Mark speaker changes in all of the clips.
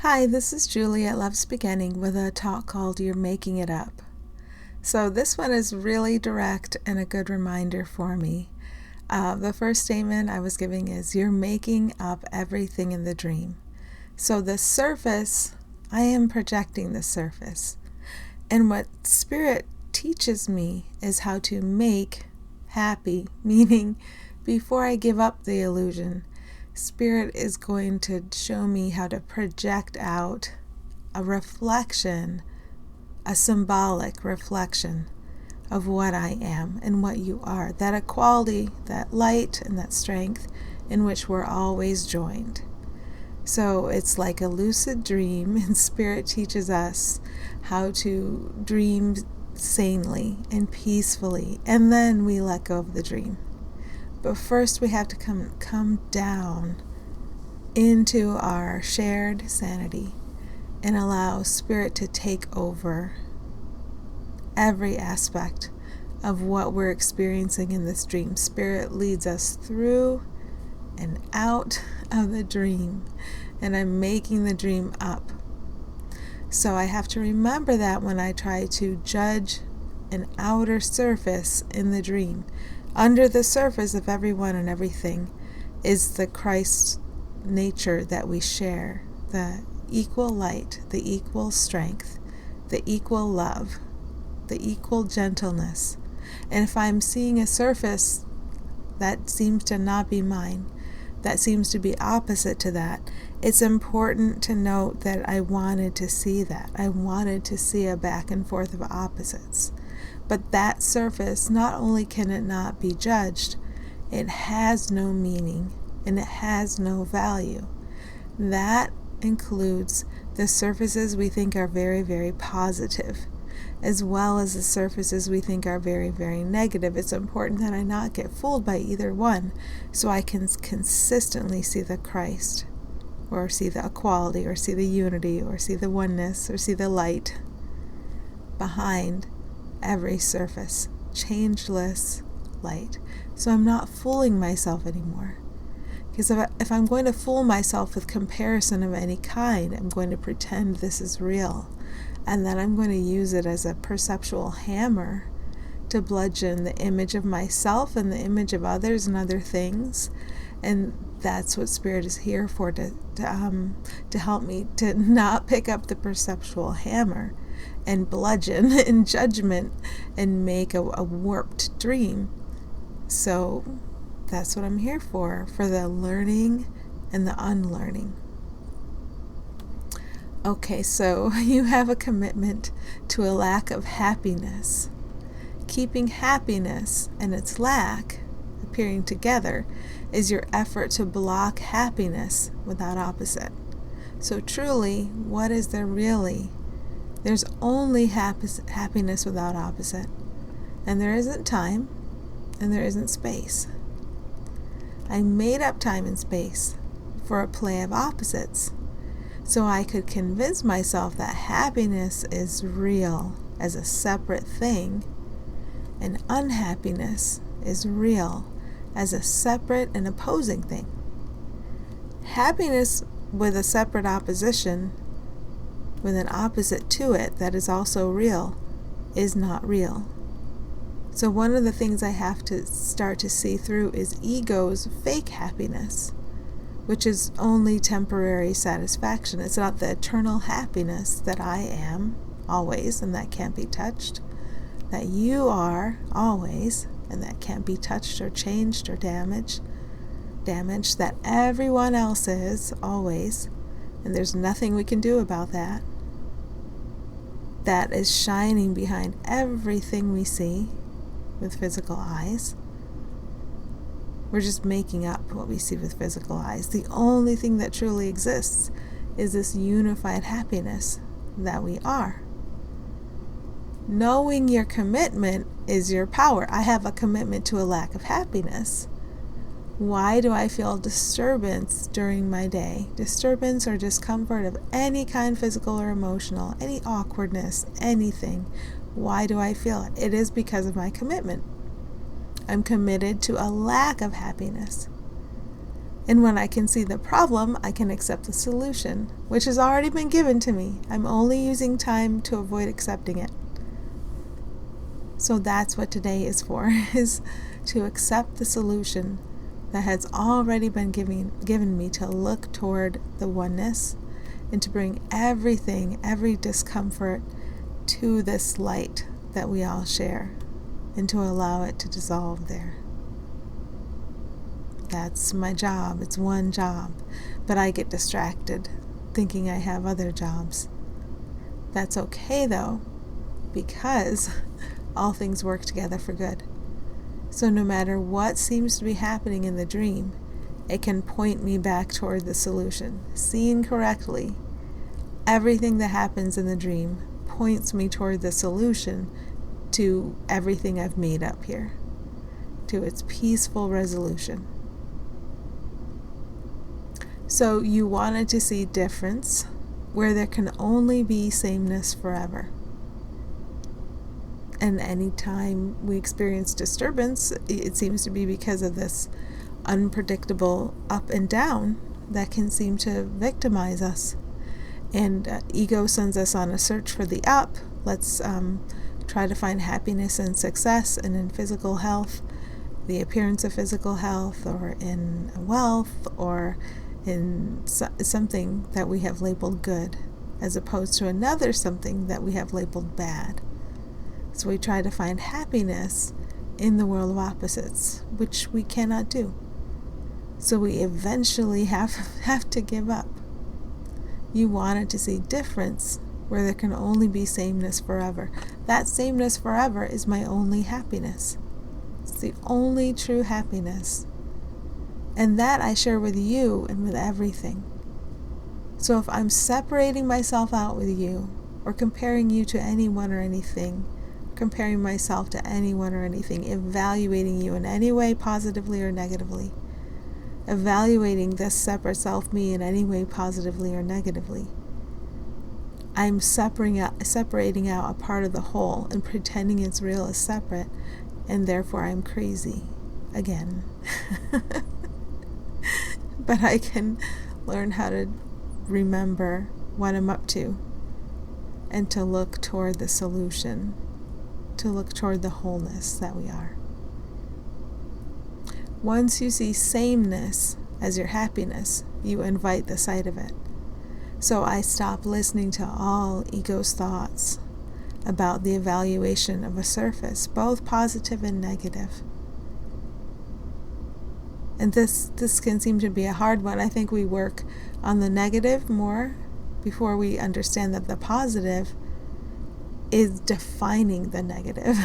Speaker 1: Hi, this is Julie at Love's Beginning with a talk called You're Making It Up. So this one is really direct and a good reminder for me. The first statement I was giving is you're making up everything in the dream. So the surface, I am projecting the surface. And what Spirit teaches me is how to make happy, meaning before I give up the illusion, Spirit is going to show me how to project out a reflection, a symbolic reflection of what I am and what you are. That equality, that light, and that strength in which we're always joined. So it's like a lucid dream, and Spirit teaches us how to dream sanely and peacefully, and then we let go of the dream. But first we have to come down into our shared sanity and allow Spirit to take over every aspect of what we're experiencing in this dream. Spirit leads us through and out of the dream, and I'm making the dream up. So I have to remember that when I try to judge an outer surface in the dream. Under the surface of everyone and everything is the Christ nature that we share, the equal light, the equal strength, the equal love, the equal gentleness. And if I'm seeing a surface that seems to not be mine, that seems to be opposite to that, it's important to note that I wanted to see that. I wanted to see a back and forth of opposites. But that surface, not only can it not be judged, it has no meaning and it has no value. That includes the surfaces we think are very, very positive, as well as the surfaces we think are very, very negative. It's important that I not get fooled by either one, so I can consistently see the Christ, or see the equality, or see the unity, or see the oneness, or see the light behind every surface, changeless light. So I'm not fooling myself anymore. Because if I'm going to fool myself with comparison of any kind, I'm going to pretend this is real. And then I'm going to use it as a perceptual hammer to bludgeon the image of myself and the image of others and other things. And that's what Spirit is here for, to help me to not pick up the perceptual hammer and bludgeon in judgment and make a warped dream. So that's what I'm here for the learning and the unlearning. Okay, so you have a commitment to a lack of happiness. Keeping happiness and its lack appearing together is your effort to block happiness without opposite. So truly, what is there really? There's only happiness without opposite. And there isn't time, and there isn't space. I made up time and space for a play of opposites, so I could convince myself that happiness is real as a separate thing, and unhappiness is real as a separate and opposing thing. Happiness with a separate opposition, with an opposite to it that is also real, is not real. So one of the things I have to start to see through is ego's fake happiness, which is only temporary satisfaction. It's not the eternal happiness that I am always and that can't be touched, that you are always and that can't be touched or changed or damaged, that everyone else is always, and there's nothing we can do about that. That is shining behind everything we see with physical eyes. We're just making up what we see with physical eyes. The only thing that truly exists is this unified happiness that we are. Knowing your commitment is your power. I have a commitment to a lack of happiness. Why do I feel disturbance during my day? Disturbance or discomfort of any kind, physical or emotional, any awkwardness, anything. Why do I feel it? It is because of my commitment. I'm committed to a lack of happiness. And when I can see the problem, I can accept the solution, which has already been given to me. I'm only using time to avoid accepting it. So that's what today is for, is to accept the solution that has already been given me, to look toward the oneness and to bring everything, every discomfort to this light that we all share, and to allow it to dissolve there. That's my job. It's one job, but I get distracted thinking I have other jobs. That's okay though, because all things work together for good. So no matter what seems to be happening in the dream, it can point me back toward the solution. Seen correctly, everything that happens in the dream points me toward the solution to everything I've made up here, to its peaceful resolution. So you wanted to see difference where there can only be sameness forever. And anytime we experience disturbance, it seems to be because of this unpredictable up and down that can seem to victimize us. And ego sends us on a search for the up. Let's try to find happiness and success, and in physical health, the appearance of physical health, or in wealth, or in something that we have labeled good, as opposed to another something that we have labeled bad. So we try to find happiness in the world of opposites, which we cannot do. So we eventually have to give up. You wanted to see difference where there can only be sameness forever. That sameness forever is my only happiness. It's the only true happiness. And that I share with you and with everything. So if I'm separating myself out with you, or comparing you to anyone or anything, comparing myself to anyone or anything, evaluating you in any way, positively or negatively, evaluating this separate self, me, in any way, positively or negatively, I'm separating out a part of the whole and pretending it's real as separate, and therefore I'm crazy again. But I can learn how to remember what I'm up to, and to look toward the solution, to look toward the wholeness that we are. Once you see sameness as your happiness, you invite the sight of it. So I stop listening to all ego's thoughts about the evaluation of a surface, both positive and negative. And this can seem to be a hard one. I think we work on the negative more before we understand that the positive is defining the negative.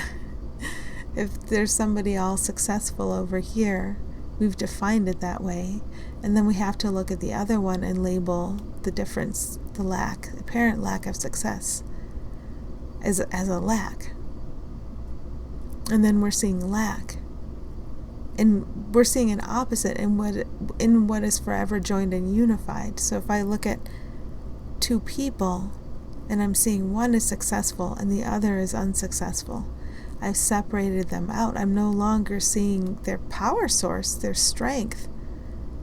Speaker 1: If there's somebody all successful over here, we've defined it that way. And then we have to look at the other one and label the difference, the apparent lack of success, as a lack. And then we're seeing lack. And we're seeing an opposite in what is forever joined and unified. So if I look at two people and I'm seeing one is successful and the other is unsuccessful, I've separated them out. I'm no longer seeing their power source, their strength,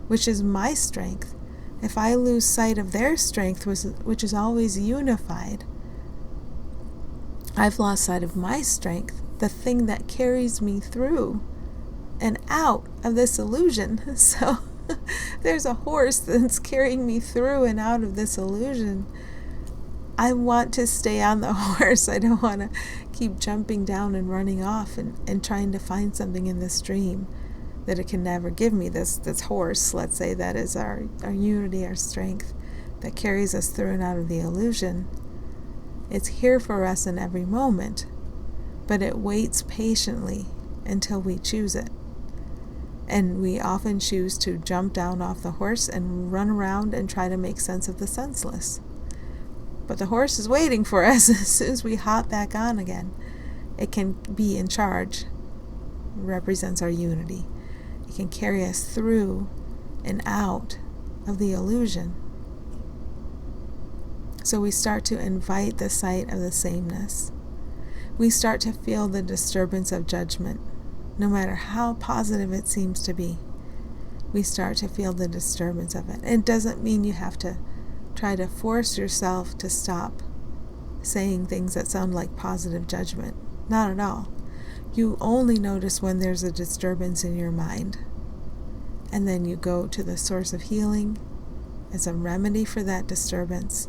Speaker 1: which is my strength. If I lose sight of their strength, which is always unified, I've lost sight of my strength, the thing that carries me through and out of this illusion. So there's a horse that's carrying me through and out of this illusion. I want to stay on the horse. I don't want to keep jumping down and running off and trying to find something in this dream that it can never give me. This horse, let's say, that is our unity, our strength, that carries us through and out of the illusion. It's here for us in every moment, but it waits patiently until we choose it. And we often choose to jump down off the horse and run around and try to make sense of the senseless. But the horse is waiting for us as soon as we hop back on again. It can be in charge. It represents our unity. It can carry us through and out of the illusion. So we start to invite the sight of the sameness. We start to feel the disturbance of judgment, no matter how positive it seems to be. we start to feel the disturbance of it. And it doesn't mean you have to try to force yourself to stop saying things that sound like positive judgment. Not at all. You only notice when there's a disturbance in your mind. And then you go to the source of healing as a remedy for that disturbance.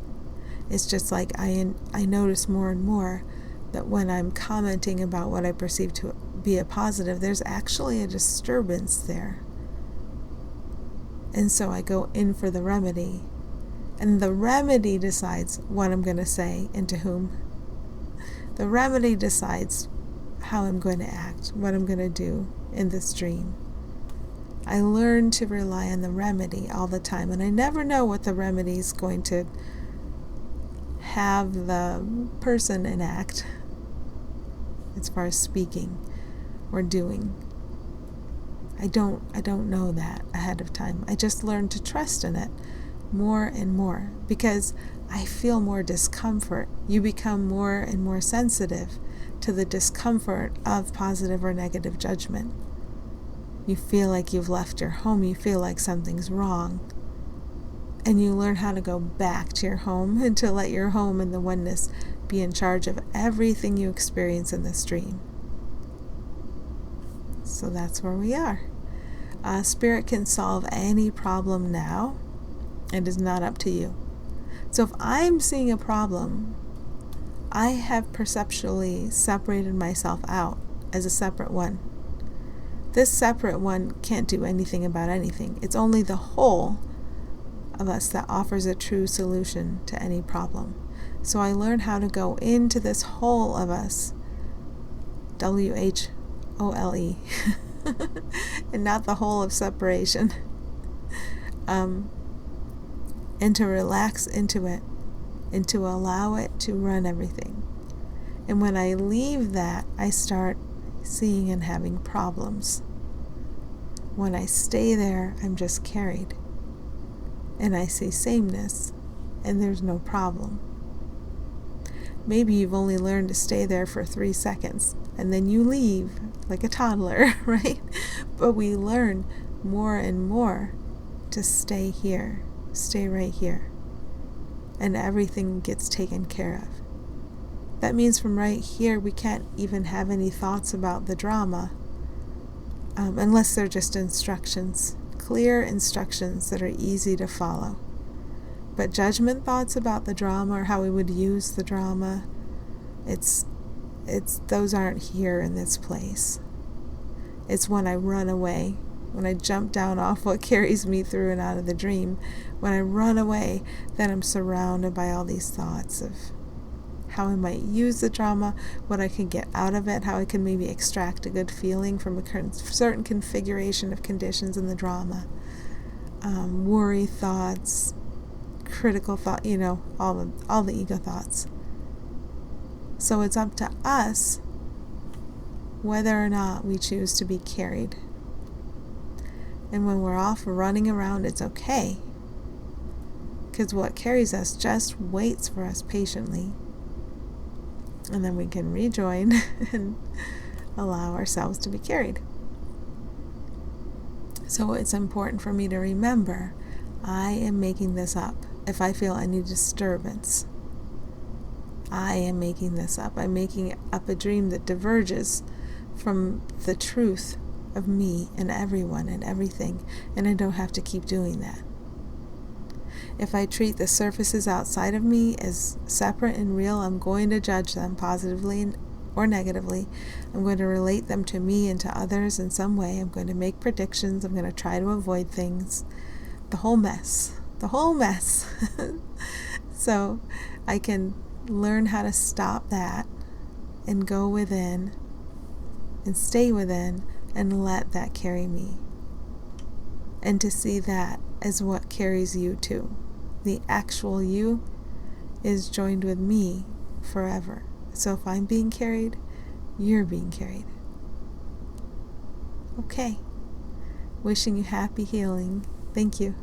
Speaker 1: It's just like I notice more and more that when I'm commenting about what I perceive to be a positive, there's actually a disturbance there. And so I go in for the remedy. And the remedy decides what I'm going to say and to whom. The remedy decides how I'm going to act, what I'm going to do in this dream. I learn to rely on the remedy all the time, and I never know what the remedy is going to have the person enact as far as speaking or doing. I don't know that ahead of time. I just learn to trust in it more and more because I feel more discomfort. You become more and more sensitive to the discomfort of positive or negative judgment. You feel like you've left your home. You feel like something's wrong. And you learn how to go back to your home and to let your home and the oneness be in charge of everything you experience in this dream. So that's where we are. Spirit can solve any problem now. It is not up to you. So if I'm seeing a problem, I have perceptually separated myself out as a separate one. This separate one can't do anything about anything. It's only the whole of us that offers a true solution to any problem. So I learned how to go into this whole of us, WHOLE, and not the whole of separation, and to relax into it, and to allow it to run everything. And when I leave that, I start seeing and having problems. When I stay there, I'm just carried. And I see sameness, and there's no problem. Maybe you've only learned to stay there for 3 seconds, and then you leave like a toddler, right? But we learn more and more to stay here, stay right here, and everything gets taken care of. That means from right here, we can't even have any thoughts about the drama, unless they're just instructions, clear instructions that are easy to follow. But judgment thoughts about the drama or how we would use the drama, those aren't here in this place. It's when I run away, when I jump down off what carries me through and out of the dream. When I run away, then I'm surrounded by all these thoughts of how I might use the drama, what I can get out of it, how I can maybe extract a good feeling from a certain configuration of conditions in the drama. Worry thoughts, critical thought, all the ego thoughts. So it's up to us whether or not we choose to be carried. And when we're off running around, it's okay. Because what carries us just waits for us patiently. And then we can rejoin and allow ourselves to be carried. So it's important for me to remember, I am making this up. If I feel any disturbance, I am making this up. I'm making up a dream that diverges from the truth of me and everyone and everything, and I don't have to keep doing that. If I treat the surfaces outside of me as separate and real, I'm going to judge them positively or negatively. I'm going to relate them to me and to others in some way. I'm going to make predictions. I'm going to try to avoid things. The whole mess. So I can learn how to stop that and go within and stay within and let that carry me. And to see that as what carries you too. The actual you is joined with me forever. So if I'm being carried, you're being carried. Okay. Wishing you happy healing. Thank you.